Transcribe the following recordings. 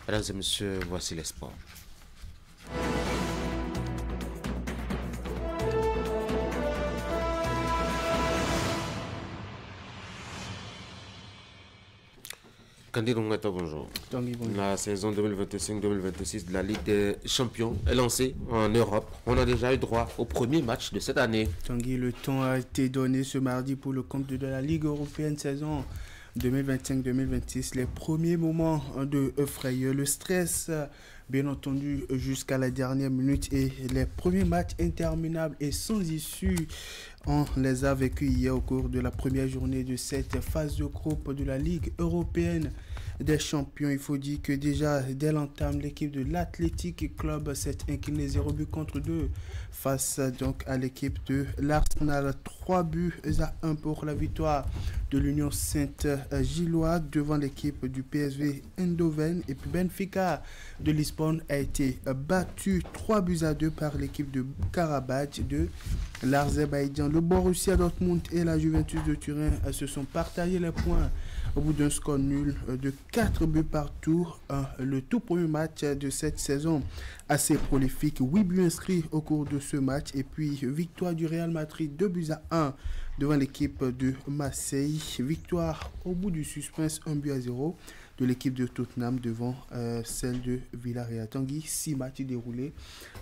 Mesdames et messieurs, voici les sports. Candy Rungata, bonjour. Tanguy, bonjour. La saison 2025-2026 de la Ligue des Champions est lancée en Europe. On a déjà eu droit au premier match de cette année. Tanguy, le temps a été donné ce mardi pour le compte de la Ligue européenne saison 2025-2026. Les premiers moments de frayeur, le stress, bien entendu, jusqu'à la dernière minute et les premiers matchs interminables et sans issue. On les a vécus hier au cours de la première journée de cette phase de groupe de la Ligue européenne des champions. Il faut dire que déjà, dès l'entame, l'équipe de l'Athletic Club s'est inclinée 0 but contre 2 face donc à l'équipe de l'Arsenal. 3 buts à 1 pour la victoire de l'Union Sainte-Gilloise devant l'équipe du PSV Eindhoven. Et puis Benfica de Lisbonne a été battu 3 buts à 2 par l'équipe de Karabakh de l'Azerbaïdjan. Le Borussia Dortmund et la Juventus de Turin se sont partagés les points au bout d'un score nul de 4 buts partout. Le tout premier match de cette saison assez prolifique. 8 buts inscrits au cours de ce match. Et puis victoire du Real Madrid 2 buts à 1 devant l'équipe de Marseille. Victoire au bout du suspense 1 but à 0 de l'équipe de Tottenham devant celle de Villarreal. Tanguy, 6 matchs déroulés.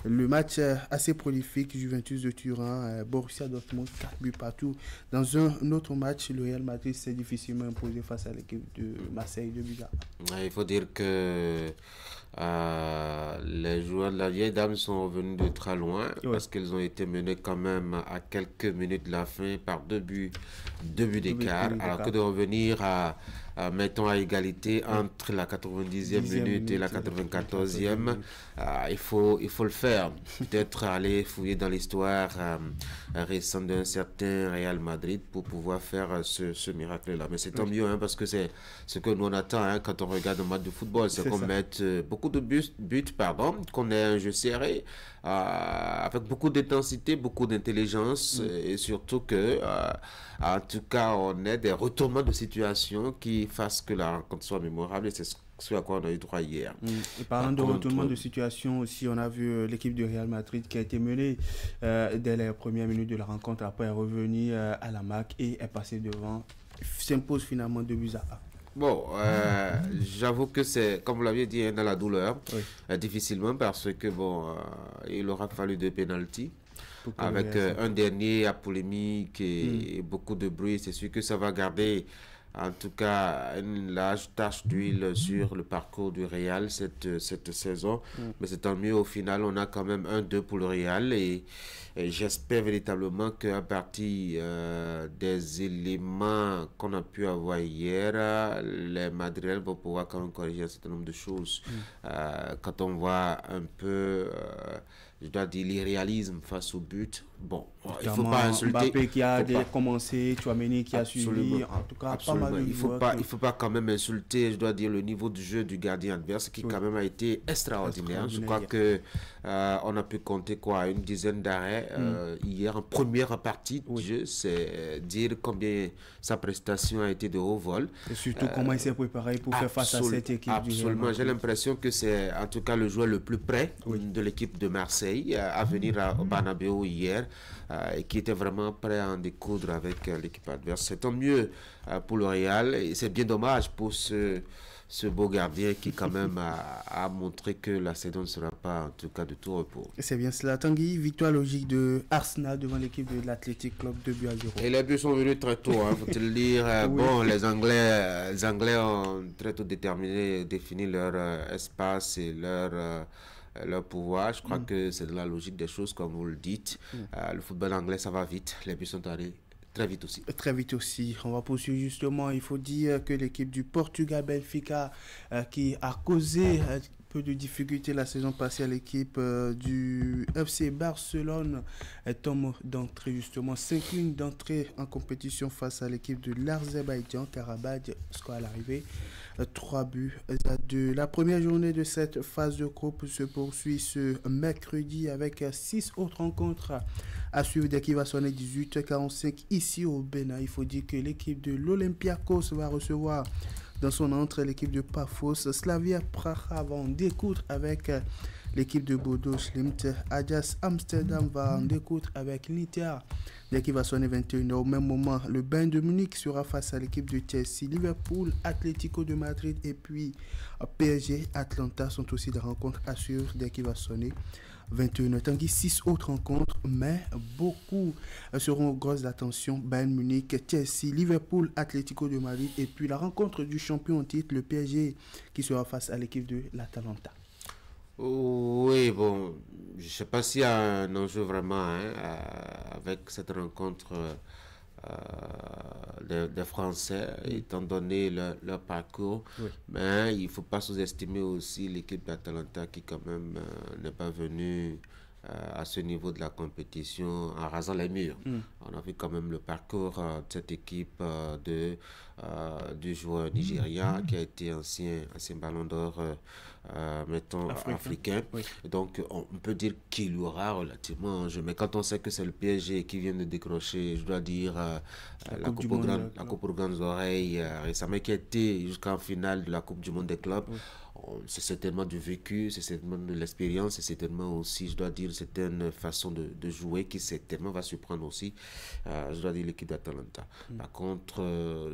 Le match assez prolifique, Juventus de Turin, Borussia Dortmund, 4 buts partout. Dans un autre match, le Real Madrid s'est difficilement imposé face à l'équipe de Marseille de Buga. Il faut dire que les joueurs de la vieille dame sont revenus de très loin, parce qu'ils ont été menés quand même à quelques minutes de la fin par deux buts d'écart, alors que de revenir mettons à égalité entre la 90e minute et la 94e. Il faut le faire. Peut-être aller fouiller dans l'histoire récente d'un certain Real Madrid pour pouvoir faire ce miracle-là. Mais c'est tant mieux, hein, parce que c'est ce que nous on attend, hein, quand on regarde un match de football. C'est qu'on mette beaucoup de buts, qu'on ait un jeu serré, avec beaucoup d'intensité, beaucoup d'intelligence, et surtout que, en tout cas, on ait des retournements de situation qui fassent que la rencontre soit mémorable, et c'est ce à quoi on a eu droit hier. Et parlant de retournement de situation aussi, on a vu l'équipe de Real Madrid qui a été menée dès les premières minutes de la rencontre, après est revenue à la marque et est passée devant, s'impose finalement 2 buts à 1. Bon, j'avoue que c'est, comme vous l'aviez dit, hein, dans la douleur, difficilement, parce que bon, il aura fallu 2 pénaltys. Avec un dernier à polémique et beaucoup de bruit. C'est sûr que ça va garder en tout cas une large tache d'huile sur le parcours du Real cette saison. Mais c'est tant mieux, au final on a quand même 1-2 pour le Real, et j'espère véritablement qu'à partir des éléments qu'on a pu avoir hier, les Madrilènes vont pouvoir quand même corriger un certain nombre de choses. Quand on voit un peu je dois dire l'irréalisme face au but, bon, il ne faut pas insulter. Mbappé qui a commencé, Tchouaméni qui a suivi, en tout cas pas mal de il faut pas quand même insulter, je dois dire, le niveau du jeu du gardien adverse qui quand même a été extraordinaire. Je crois que on a pu compter une dizaine d'arrêts hier en première partie du jeu. C'est dire combien sa prestation a été de haut vol. Et surtout comment il s'est préparé pour faire face à cette équipe. Absolument, j'ai l'impression que c'est en tout cas le joueur le plus près de l'équipe de Marseille à venir au Bernabéu hier, et qui était vraiment prêt à en découdre avec l'équipe adverse. C'est tant mieux pour le Real, et c'est bien dommage pour ce beau gardien qui quand même a montré que la saison ne sera pas en tout cas de tout repos. C'est bien cela. Tanguy, victoire logique de Arsenal devant l'équipe de l'Athletic Club 2 buts à 0. Et les buts sont venus très tôt, faut-il le dire. Bon, les Anglais ont très tôt défini leur espace et leur pouvoir. Je crois que c'est de la logique des choses, comme vous le dites. Le football anglais, ça va vite. Les buts sont allés très vite aussi. Très vite aussi. On va poursuivre justement. Il faut dire que l'équipe du Portugal, Benfica, qui a causé peu de difficultés la saison passée à l'équipe du FC Barcelone, tombe d'entrée justement, s'incline d'entrée en compétition face à l'équipe de l'Azerbaïdjan, Karabakh, score à l'arrivée, 3 buts à 2. La première journée de cette phase de groupe se poursuit ce mercredi avec 6 autres rencontres à suivre dès qu'il va sonner 18h45 ici au Bénin. Il faut dire que l'équipe de l'Olympiakos va recevoir Dans son entre, l'équipe de Pafos, Slavia Praha va en découdre avec l'équipe de Bodo Glimt. Ajax Amsterdam va en découdre avec l'Inter. Dès qu'il va sonner 21h, au même moment, le Bayern de Munich sera face à l'équipe de Chelsea. Liverpool, Atlético de Madrid et puis PSG, Atlanta sont aussi des rencontres à suivre dès qu'il va sonner 21h. Tanguy, 6 autres rencontres, mais beaucoup seront grosses d'attention. Bayern Munich, Chelsea, Liverpool, Atlético de Madrid et puis la rencontre du champion en titre, le PSG, qui sera face à l'équipe de l'Atalanta. Oui, bon, je ne sais pas s'il y a un enjeu vraiment avec cette rencontre des Français, étant donné leur parcours. Oui. Mais il ne faut pas sous-estimer aussi l'équipe d'Atalanta qui quand même n'est pas venue à ce niveau de la compétition en rasant les murs. On a vu quand même le parcours de cette équipe du joueur nigérien qui a été ancien ballon d'or africain. Oui. Donc on peut dire qu'il y aura relativement un jeu. Mais quand on sait que c'est le PSG qui vient de décrocher, je dois dire, la Coupe aux grandes oreilles récemment, qui a été jusqu'en finale de la Coupe du monde des clubs, c'est certainement du vécu, c'est certainement de l'expérience, c'est certainement aussi, je dois dire, c'est une façon de jouer qui certainement va surprendre aussi, je dois dire, l'équipe d'Atalanta. Par contre,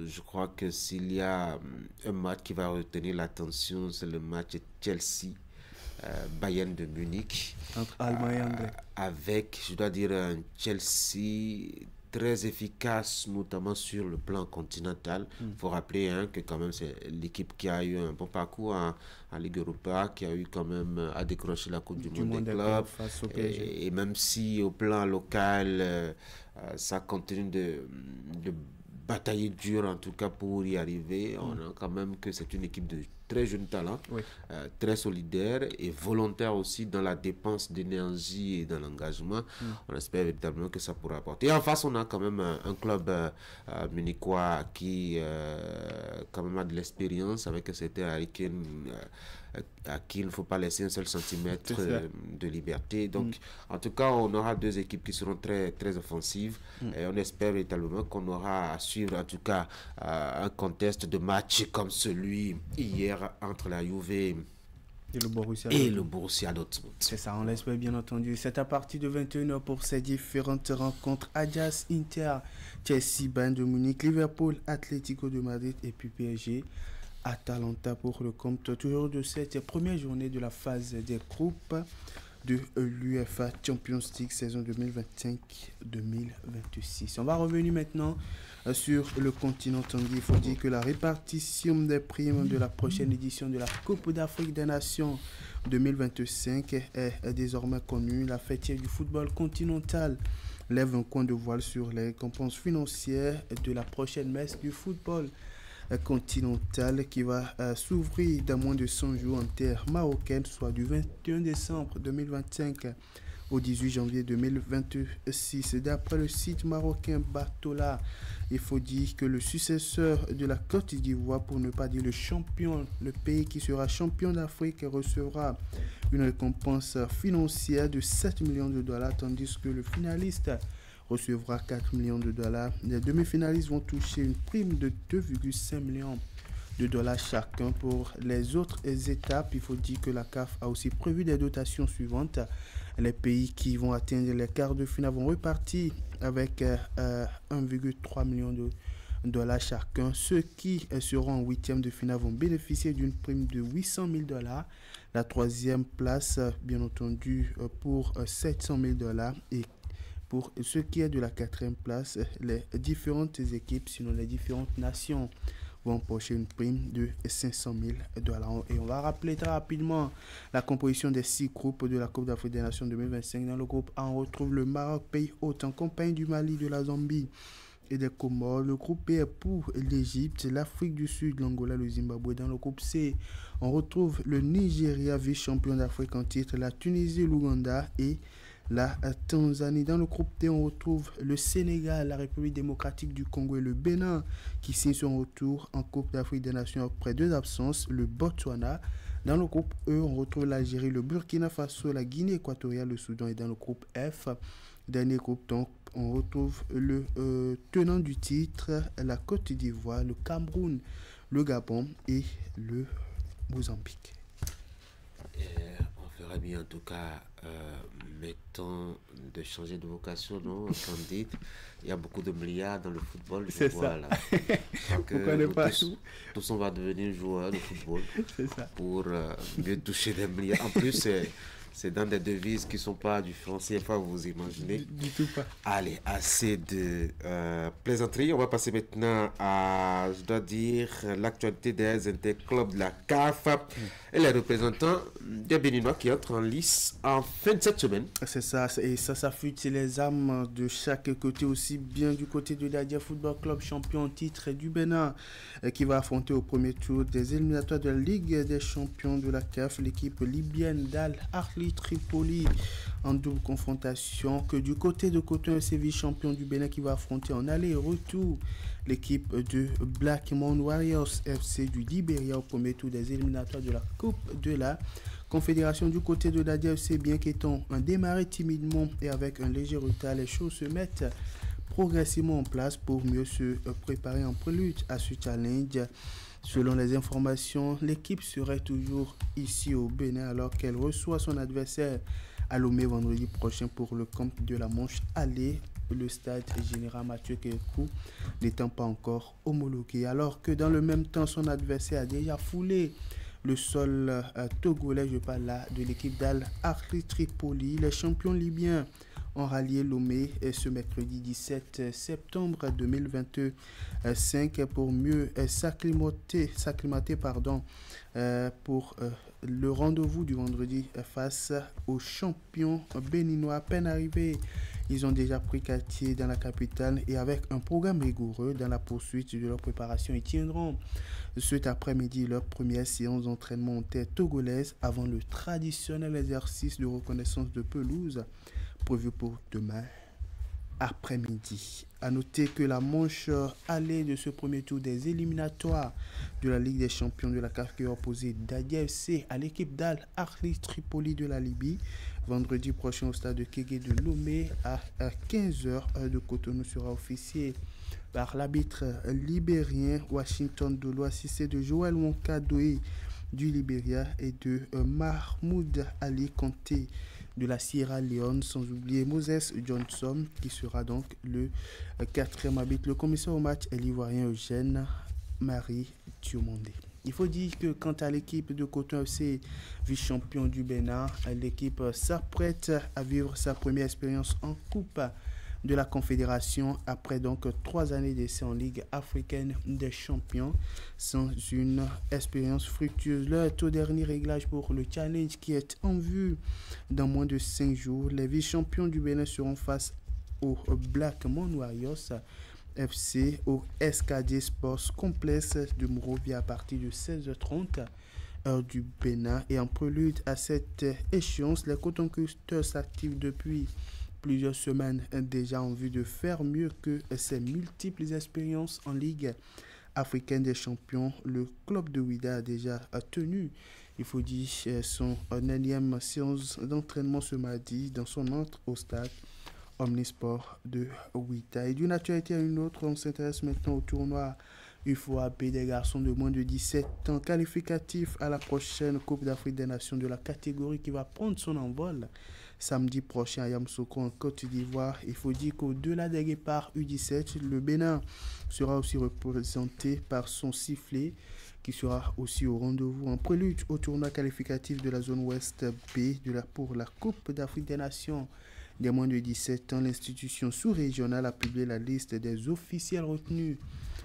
je crois que s'il y a un match qui va retenir l'attention, c'est le match Chelsea Bayern de Munich, entre Allemand et Anglais, avec, je dois dire, un Chelsea très efficace, notamment sur le plan continental. Il faut rappeler que quand même c'est l'équipe qui a eu un bon parcours en Ligue Europa, qui a eu quand même à décrocher la Coupe du monde des clubs. Et même si au plan local, ça continue de batailler dur en tout cas pour y arriver, on a quand même que c'est une équipe de très jeunes talents, très solidaire et volontaire aussi dans la dépense d'énergie et dans l'engagement. On espère véritablement que ça pourra apporter. Et en face, on a quand même un club munichois qui quand même a de l'expérience avec cet Harry Kane à qui il ne faut pas laisser un seul centimètre de liberté. Donc, en tout cas, on aura deux équipes qui seront très, très offensives et on espère véritablement qu'on aura à suivre en tout cas un contest de match comme celui hier entre la Juve et le Borussia Dortmund. C'est ça, on l'espère bien entendu. C'est à partir de 21h pour ces différentes rencontres. Ajax, Inter, Chelsea, Bayern de Munich, Liverpool, Atlético de Madrid et puis PSG, Atalanta pour le compte toujours de cette première journée de la phase des groupes de l'UEFA Champions League saison 2025-2026. On va revenir maintenant sur le continent Tanguy. Il faut dire que la répartition des primes de la prochaine édition de la Coupe d'Afrique des Nations 2025 est désormais connue. La fêtière du football continental lève un coin de voile sur les récompenses financières de la prochaine messe du football continental qui va s'ouvrir dans moins de 100 jours en terre marocaine, soit du 21 décembre 2025 au 18 janvier 2026. D'après le site marocain Batola, il faut dire que le successeur de la Côte d'Ivoire, pour ne pas dire le champion, le pays qui sera champion d'Afrique, recevra une récompense financière de 7 millions de dollars, tandis que le finaliste recevra 4 millions de dollars. Les demi-finalistes vont toucher une prime de 2,5 millions de dollars chacun. Pour les autres étapes, il faut dire que la CAF a aussi prévu des dotations suivantes. Les pays qui vont atteindre les quarts de finale vont repartir avec 1,3 million de dollars chacun. Ceux qui seront en huitième de finale vont bénéficier d'une prime de 800 000 dollars. La troisième place, bien entendu, pour 700 000 dollars. Et pour ce qui est de la quatrième place, les différentes équipes, sinon les différentes nations, vont empocher une prime de 500 000 dollars. Et on va rappeler très rapidement la composition des 6 groupes de la Coupe d'Afrique des Nations 2025. Dans le groupe A, on retrouve le Maroc, pays hôte, en compagnie du Mali, de la Zambie et des Comores. Le groupe B est pour l'Égypte, l'Afrique du Sud, l'Angola, le Zimbabwe. Dans le groupe C, on retrouve le Nigeria, vice-champion d'Afrique en titre, la Tunisie, l'Ouganda et la Tanzanie. Dans le groupe D, on retrouve le Sénégal, la République démocratique du Congo et le Bénin qui signent son retour en Coupe d'Afrique des Nations après 2 absences, le Botswana. Dans le groupe E, on retrouve l'Algérie, le Burkina Faso, la Guinée équatoriale, le Soudan. Et dans le groupe F, dernier groupe, donc, on retrouve le tenant du titre, la Côte d'Ivoire, le Cameroun, le Gabon et le Mozambique. On ferait bien en tout cas, mettons, de changer de vocation, non, Candide. Il y a beaucoup de milliards dans le football, je vois ça. Là. Pourquoi ne pas tous on va devenir joueurs de football ça. Pour mieux toucher des milliards. En plus, c'est dans des devises qui ne sont pas du franc CFA, vous imaginez. Du tout pas. Allez, assez de plaisanterie. On va passer maintenant à, je dois dire, l'actualité des interclubs de la CAF et les représentants des Béninois qui entrent en lice en fin de cette semaine. C'est ça, et ça s'affûte les âmes de chaque côté, aussi bien du côté de l'Adia Football Club, champion en titre du Bénin, qui va affronter au premier tour des éliminatoires de la Ligue des champions de la CAF l'équipe libyenne d'Al Ahly Tripoli en double confrontation, que du côté de Coton FC, vice-champion du Bénin, qui va affronter en aller et retour l'équipe de Black Mountain Warriors FC du Libéria au premier tour des éliminatoires de la Coupe de la Confédération. Du côté de l'Adia FC, bien qu'étant démarré timidement et avec un léger retard, les choses se mettent progressivement en place pour mieux se préparer en prélude à ce challenge. Selon les informations, l'équipe serait toujours ici au Bénin alors qu'elle reçoit son adversaire à Lomé vendredi prochain pour le camp de la Manche aller, le stade général Mathieu Kékou n'étant pas encore homologué. Alors que dans le même temps, son adversaire a déjà foulé le sol togolais, je parle là de l'équipe d'Al Ahly Tripoli. Les champions libyens ont rallié Lomé ce mercredi 17 septembre 2025 pour mieux s'acclimater pour le rendez-vous du vendredi face aux champions béninois. À peine arrivés, ils ont déjà pris quartier dans la capitale et avec un programme rigoureux dans la poursuite de leur préparation, ils tiendront cet après-midi leur première séance d'entraînement en terre togolaise avant le traditionnel exercice de reconnaissance de pelouse prévu pour demain après-midi. A noter que la manche allée de ce premier tour des éliminatoires de la Ligue des champions de la CAF qui est opposée d'Adia FC à l'équipe d'Al Ahly Tripoli de la Libye vendredi prochain au stade de Kégué de Lomé à 15h de Cotonou sera officié par l'arbitre libérien Washington Dolo, assisté de Joël Wonka-Doé du Libéria et de Mahmoud Ali Conté de la Sierra Leone, sans oublier Moses Johnson qui sera donc le quatrième arbitre. Le commissaire au match est l'ivoirien Eugène Marie Diomandé. Il faut dire que quant à l'équipe de Coton FC, vice-champion du Bénin, l'équipe s'apprête à vivre sa première expérience en Coupe de la Confédération après donc 3 années d'essai en Ligue africaine des champions sans une expérience fructueuse. L'heure est au dernier réglage pour le challenge qui est en vue dans moins de 5 jours. Les vice-champions du Bénin seront face au Black Mountain Warriors FC au SKD Sports Complexe de Monrovia à partir de 16h30 heure du Bénin. Et en prélude à cette échéance, les Coton Cutters s'activent depuis plusieurs semaines déjà en vue de faire mieux que ses multiples expériences en Ligue africaine des champions. Le club de Ouidah a déjà tenu, il faut dire, son énième séance d'entraînement ce mardi dans son entre au stade Omnisport de Ouidah. Et d'une actualité à une autre, on s'intéresse maintenant au tournoi UFOAP des garçons de moins de 17 ans qualificatif à la prochaine Coupe d'Afrique des Nations de la catégorie qui va prendre son envol samedi prochain à Yamoussoukro en Côte d'Ivoire. Il faut dire qu'au-delà des guépards U17, le Bénin sera aussi représenté par son sifflet qui sera aussi au rendez-vous en prélude au tournoi qualificatif de la zone ouest B pour la Coupe d'Afrique des Nations des moins de 17 ans. L'institution sous-régionale a publié la liste des officiels retenus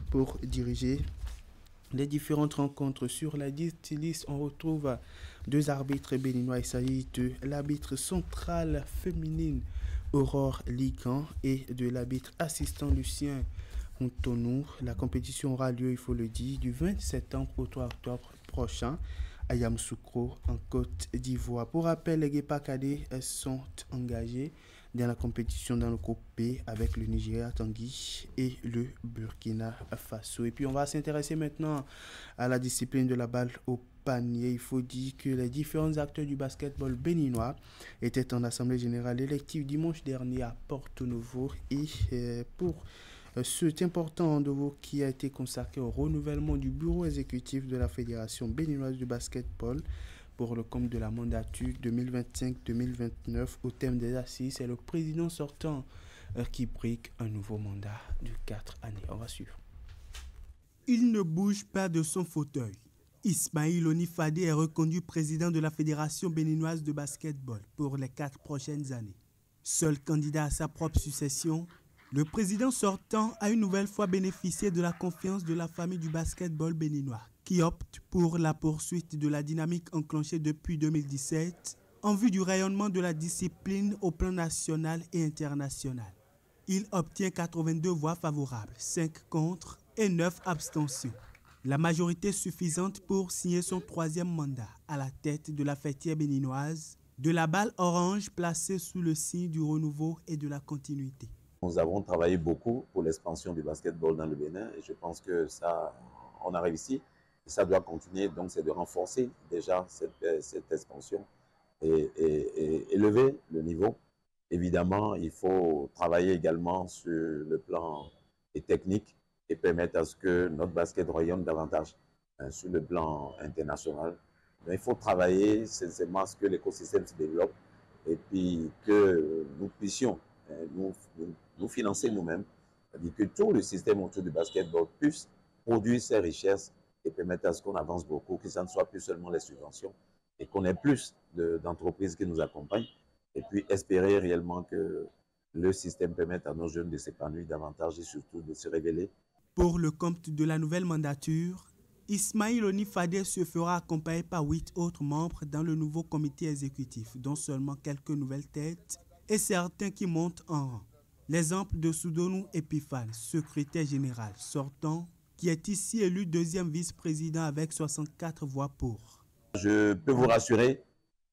pour diriger les différentes rencontres. Sur la liste, on retrouve 2 arbitres béninois. Il s'agit de l'arbitre centrale féminine Aurore Ligan et de l'arbitre assistant Lucien Moutonou. La compétition aura lieu, il faut le dire, du 27 septembre au 3 octobre prochain à Yamoussoukro en Côte d'Ivoire. Pour rappel, les Guépards cadets sont engagés dans la compétition dans le groupe B avec le Nigeria, Tanguy et le Burkina Faso. Et puis on va s'intéresser maintenant à la discipline de la balle au panier. Il faut dire que les différents acteurs du basketball béninois étaient en assemblée générale élective dimanche dernier à Porto Novo et pour cet important rendez-vous qui a été consacré au renouvellement du bureau exécutif de la Fédération béninoise de basketball pour le compte de la mandature 2025-2029 au thème des assises. C'est le président sortant qui brique un nouveau mandat de 4 années. On va suivre. Il ne bouge pas de son fauteuil. Ismaïl Onifadé est reconduit président de la Fédération béninoise de basketball pour les 4 prochaines années. Seul candidat à sa propre succession, le président sortant a une nouvelle fois bénéficié de la confiance de la famille du basketball béninois, qui opte pour la poursuite de la dynamique enclenchée depuis 2017 en vue du rayonnement de la discipline au plan national et international. Il obtient 82 voix favorables, 5 contre et 9 abstentions. La majorité suffisante pour signer son 3e mandat à la tête de la fêtière béninoise, de la balle orange placée sous le signe du renouveau et de la continuité. Nous avons travaillé beaucoup pour l'expansion du basketball dans le Bénin et je pense que ça, on a réussi. Et ça doit continuer, donc c'est de renforcer déjà cette expansion et élever le niveau. Évidemment, il faut travailler également sur le plan technique et permettre à ce que notre basket rayonne davantage sur le plan international. Mais il faut travailler sincèrement à ce que l'écosystème se développe et puis que nous puissions nous financer nous-mêmes, c'est-à-dire que tout le système autour du basketball puisse produire ses richesses et permettre à ce qu'on avance beaucoup, que ça ne soit plus seulement les subventions et qu'on ait plus d'entreprises qui nous accompagnent et puis espérer réellement que le système permette à nos jeunes de s'épanouir davantage et surtout de se révéler. Pour le compte de la nouvelle mandature, Ismaïl Onifadé se fera accompagner par 8 autres membres dans le nouveau comité exécutif, dont seulement quelques nouvelles têtes et certains qui montent en rang. L'exemple de Soudonou Epiphane, secrétaire général sortant, qui est ici élu 2e vice-président avec 64 voix pour. Je peux vous rassurer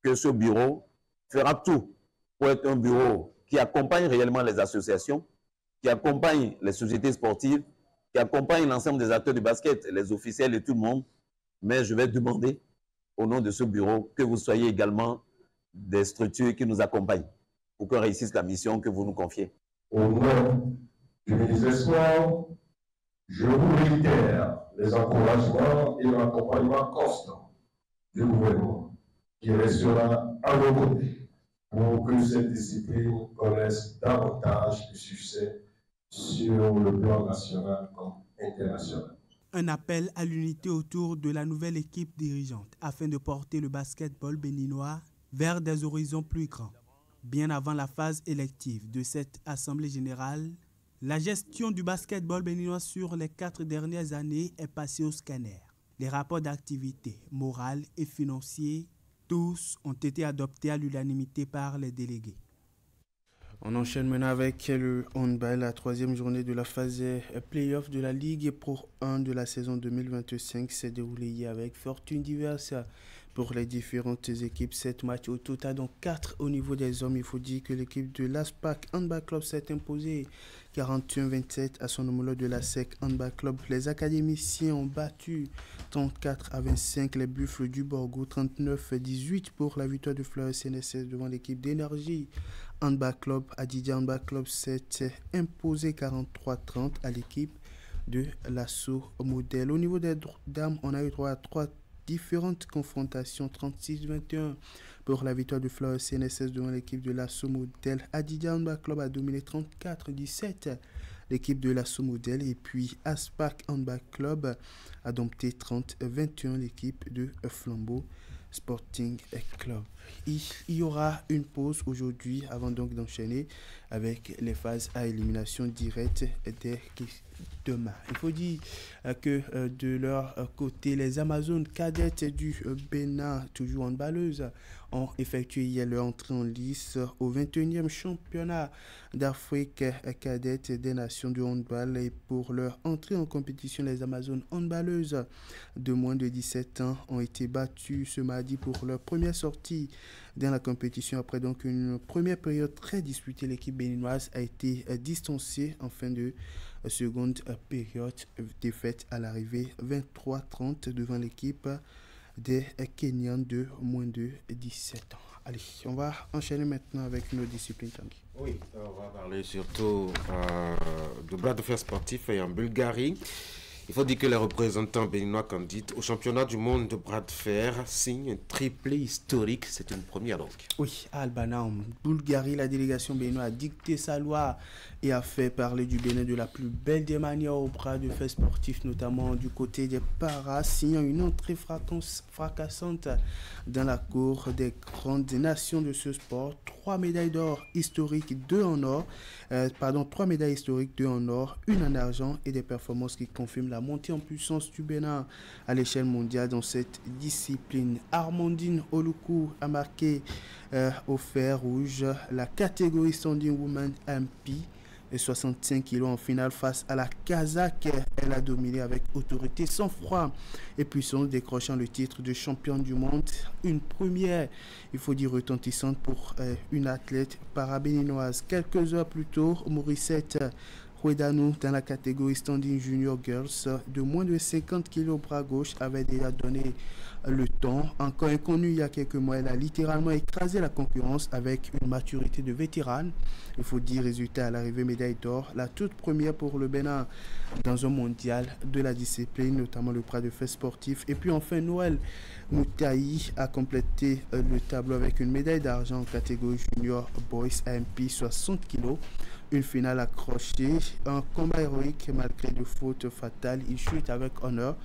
que ce bureau fera tout pour être un bureau qui accompagne réellement les associations, qui accompagne les sociétés sportives, qui accompagne l'ensemble des acteurs du basket, les officiels et tout le monde. Mais je vais demander au nom de ce bureau que vous soyez également des structures qui nous accompagnent pour qu'on réussisse la mission que vous nous confiez. Au nom du ministre des Sports, je vous réitère les encouragements et l'accompagnement constant du gouvernement qui restera à vos côtés pour que cette discipline connaisse davantage de succès sur le plan national comme international. Un appel à l'unité autour de la nouvelle équipe dirigeante afin de porter le basketball béninois vers des horizons plus grands. Bien avant la phase élective de cette Assemblée générale, la gestion du basketball béninois sur les 4 dernières années est passée au scanner. Les rapports d'activité morale et financiers, tous ont été adoptés à l'unanimité par les délégués. On enchaîne maintenant avec le handball, la 3e journée de la phase play-off de la Ligue Pro 1 de la saison 2025 s'est déroulée hier avec fortune diverse pour les différentes équipes. 7 matchs au total, donc 4 au niveau des hommes. Il faut dire que l'équipe de l'ASPAC Handball Club s'est imposée 41-27 à son homologue de la SEC Handball Club. Les académiciens ont battu 34-25 les Buffles du Borgo, 39-18 pour la victoire de Fleurs CNSS devant l'équipe d'Énergie Handball Club. Adidja Handball Club s'est imposé 43-30 à l'équipe de l'Assaut Modèle. Au niveau des dames, on a eu droit à 3 différentes confrontations. 36-21 pour la victoire de Fleurs CNSS devant l'équipe de l'Assaut Modèle. Adidja Handball Club a dominé 34-17 l'équipe de l'Assaut Modèle, et puis Aspac Handball Club a dompté 30-21 l'équipe de Flambeau Sporting Club. Il y aura une pause aujourd'hui avant donc d'enchaîner avec les phases à élimination directe dès demain. Il faut dire que de leur côté, les Amazones cadettes du Bénin, toujours handballeuses, ont effectué hier leur entrée en lice au 21e championnat d'Afrique cadette des nations du handball. Et pour leur entrée en compétition, les Amazones handballeuses de moins de 17 ans ont été battues ce mardi pour leur première sortie dans la compétition. Après donc une première période très disputée, l'équipe béninoise a été distancée en fin de seconde période, défaite à l'arrivée 23-30 devant l'équipe des Kenyans de moins de 17 ans. Allez, on va enchaîner maintenant avec nos disciplines. Oui, on va parler surtout de bras de fer sportif et en Bulgarie. Il faut dire que les représentants béninois candidates au championnat du monde de bras de fer signent un triplé historique. C'est une première donc. Oui, à Albana, en Bulgarie, la délégation béninoise a dicté sa loi et a fait parler du Bénin de la plus belle des manières au bras de fer sportif, notamment du côté des paras, signant une entrée fracassante dans la cour des grandes nations de ce sport. 3 médailles d'or historiques, 2 en or, 3 médailles historiques, 2 en or, 1 en argent et des performances qui confirment la montée en puissance du Bénin à l'échelle mondiale dans cette discipline. Armandine Oluku a marqué au fer rouge la catégorie Standing Woman MP et 65 kg en finale face à la Kazakh. Elle a dominé avec autorité, sang-froid et puissance, décrochant le titre de championne du monde. Une première, il faut dire, retentissante pour une athlète para-béninoise. Quelques heures plus tôt, Morissette Huedanou, dans la catégorie Standing Junior Girls, de moins de 50 kg au bras gauche, avait déjà donné le temps. Encore inconnue il y a quelques mois, elle a littéralement écrasé la concurrence avec une maturité de vétérane. Il faut dire, résultat à l'arrivée, médaille d'or, la toute première pour le Bénin dans un mondial de la discipline, notamment le bras de fer sportif. Et puis enfin, Noël Moutaï a complété le tableau avec une médaille d'argent en catégorie Junior Boys AMP 60 kg. Une finale accrochée, un combat héroïque malgré de fautes fatales. Il chute avec honneur,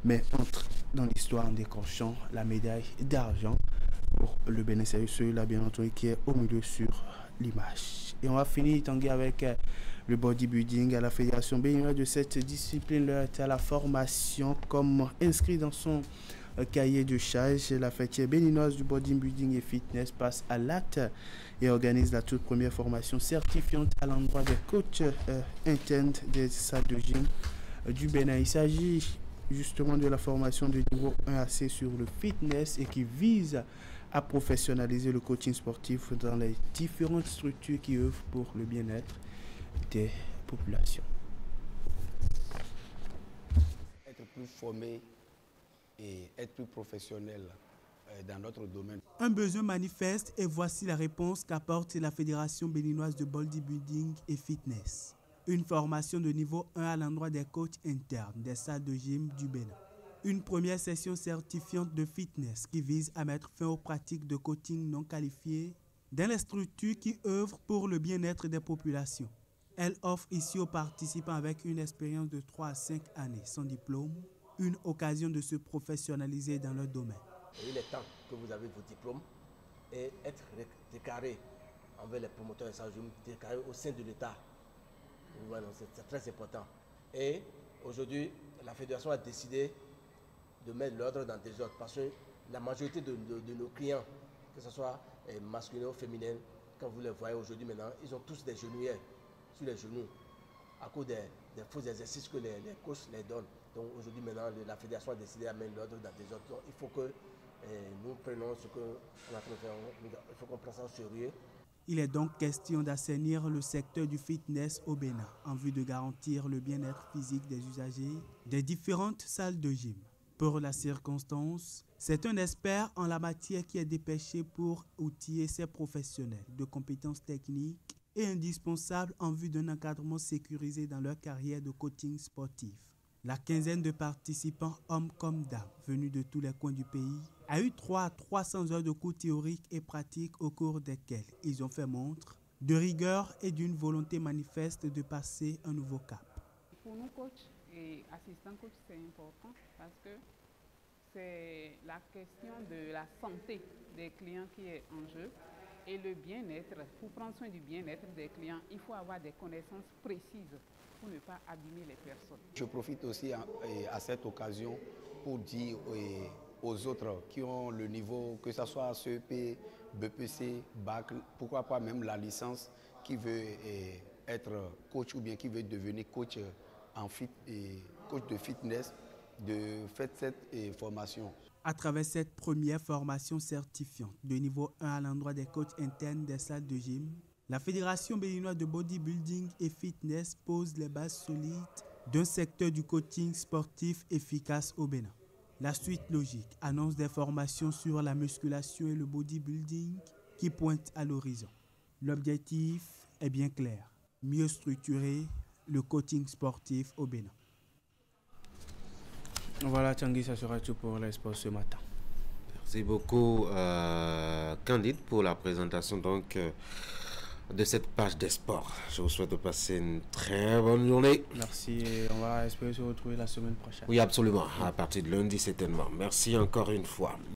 mais entre dans l'histoire en décrochant la médaille d'argent pour le Bénin. C'est celui-là, bien entendu, qui est au milieu sur l'image. Et on va finir, Tanguy, avec le bodybuilding. À la fédération béninoise de cette discipline, l'heure est à la formation comme inscrit dans son cahier de charge. La fêtière béninoise du bodybuilding et fitness passe à l'acte et organise la toute première formation certifiante à l'endroit des coachs internes des salles de gym du Bénin. Il s'agit justement de la formation de niveau 1 AC sur le fitness et qui vise à professionnaliser le coaching sportif dans les différentes structures qui œuvrent pour le bien-être des populations. Être plus formé et être plus professionnel dans notre domaine. Un besoin manifeste et voici la réponse qu'apporte la Fédération béninoise de bodybuilding et fitness. Une formation de niveau 1 à l'endroit des coachs internes des salles de gym du Bénin. Une première session certifiante de fitness qui vise à mettre fin aux pratiques de coaching non qualifiées dans les structures qui œuvrent pour le bien-être des populations. Elle offre ici aux participants avec une expérience de 3 à 5 années sans diplôme, une occasion de se professionnaliser dans leur domaine. Il est temps que vous avez vos diplômes et être déclaré envers les promoteurs de salles de gym, déclaré au sein de l'État. Voilà, c'est très important. Et aujourd'hui, la fédération a décidé de mettre l'ordre dans des ordres parce que la majorité de nos clients, que ce soit masculin ou féminin, quand vous les voyez aujourd'hui maintenant, ils ont tous des genouillères sur les genoux à cause des faux exercices que les coachs les donnent. Donc aujourd'hui maintenant, la fédération a décidé à mettre l'ordre dans des ordres. Donc, il faut que nous prenions ce qu'on est en train de faire, il faut qu'on prenne ça au sérieux. Il est donc question d'assainir le secteur du fitness au Bénin en vue de garantir le bien-être physique des usagers des différentes salles de gym. Pour la circonstance, c'est un expert en la matière qui est dépêché pour outiller ses professionnels de compétences techniques et indispensables en vue d'un encadrement sécurisé dans leur carrière de coaching sportif. La quinzaine de participants, hommes comme dames, venus de tous les coins du pays, a eu 3 à 300 heures de cours théoriques et pratiques au cours desquels ils ont fait montre de rigueur et d'une volonté manifeste de passer un nouveau cap. Pour nous, coachs et assistants coachs, c'est important parce que c'est la question de la santé des clients qui est en jeu et le bien-être. Pour prendre soin du bien-être des clients, il faut avoir des connaissances précises pour ne pas abîmer les personnes. Je profite aussi à cette occasion pour dire aux autres qui ont le niveau, que ce soit CEP, BPC, BAC, pourquoi pas même la licence, qui veut être coach ou bien qui veut devenir coach coach de fitness, de faire cette formation. À travers cette première formation certifiante de niveau 1 à l'endroit des coachs internes des salles de gym, la Fédération béninoise de bodybuilding et fitness pose les bases solides d'un secteur du coaching sportif efficace au Bénin. La suite logique annonce des formations sur la musculation et le bodybuilding qui pointent à l'horizon. L'objectif est bien clair, mieux structurer le coaching sportif au Bénin. Voilà Tanguy, ça sera tout pour les sports ce matin. Merci beaucoup Candide pour la présentation donc de cette page des sports. Je vous souhaite de passer une très bonne journée. Merci et on va espérer se retrouver la semaine prochaine. Oui, absolument, à partir de lundi certainement. Merci encore une fois.